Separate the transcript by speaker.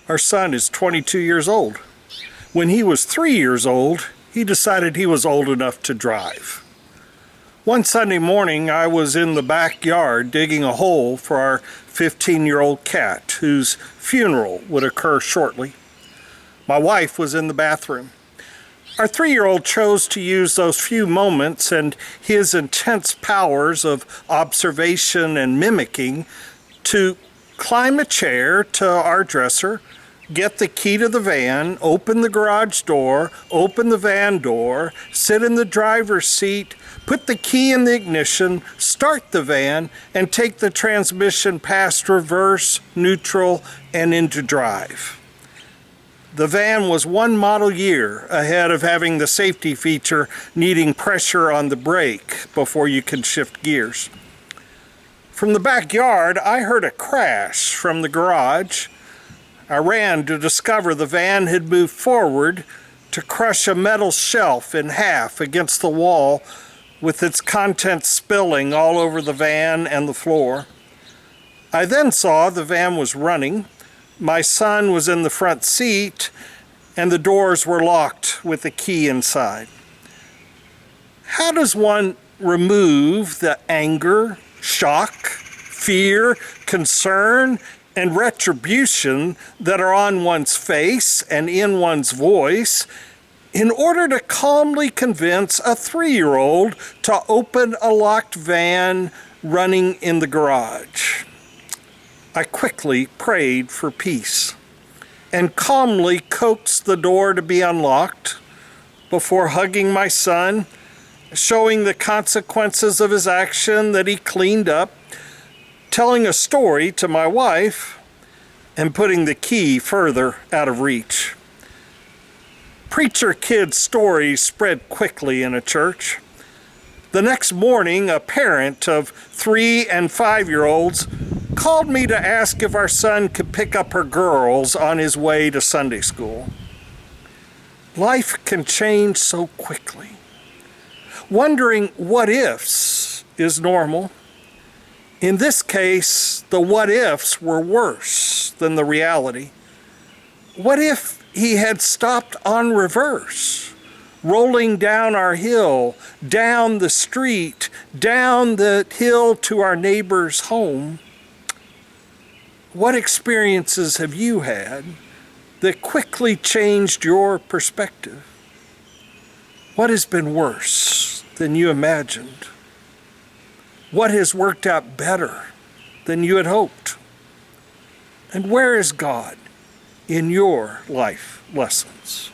Speaker 1: Our son is 22 years old. When he was 3 years old, he decided he was old enough to drive. One Sunday morning, I was in the backyard digging a hole for our 15-year-old cat, whose funeral would occur shortly. My wife was in the bathroom. Our 3-year-old chose to use those few moments and his intense powers of observation and mimicking to climb a chair to our dresser, get the key to the van, open the garage door, open the van door, sit in the driver's seat, put the key in the ignition, start the van, and take the transmission past reverse, neutral, and into drive. The van was one model year ahead of having the safety feature needing pressure on the brake before you can shift gears. From the backyard, I heard a crash from the garage. I ran to discover the van had moved forward to crush a metal shelf in half against the wall, with its contents spilling all over the van and the floor. I then saw the van was running, my son was in the front seat, and the doors were locked with the key inside. How does one remove the anger, shock, fear, concern, and retribution that are on one's face and in one's voice in order to calmly convince a 3-year-old to open a locked van running in the garage? I quickly prayed for peace and calmly coaxed the door to be unlocked before hugging my son, showing the consequences of his action that he cleaned up, telling a story to my wife, and putting the key further out of reach. Preacher kids' stories spread quickly in a church. The next morning, a parent of 3 and 5-year-olds called me to ask if our son could pick up her girls on his way to Sunday school. Life can change so quickly. Wondering what ifs is normal. In this case, the what ifs were worse than the reality. What if he had stopped on reverse, rolling down our hill, down the street, down the hill to our neighbor's home? What experiences have you had that quickly changed your perspective? What has been worse than you imagined? What has worked out better than you had hoped? And where is God in your life lessons?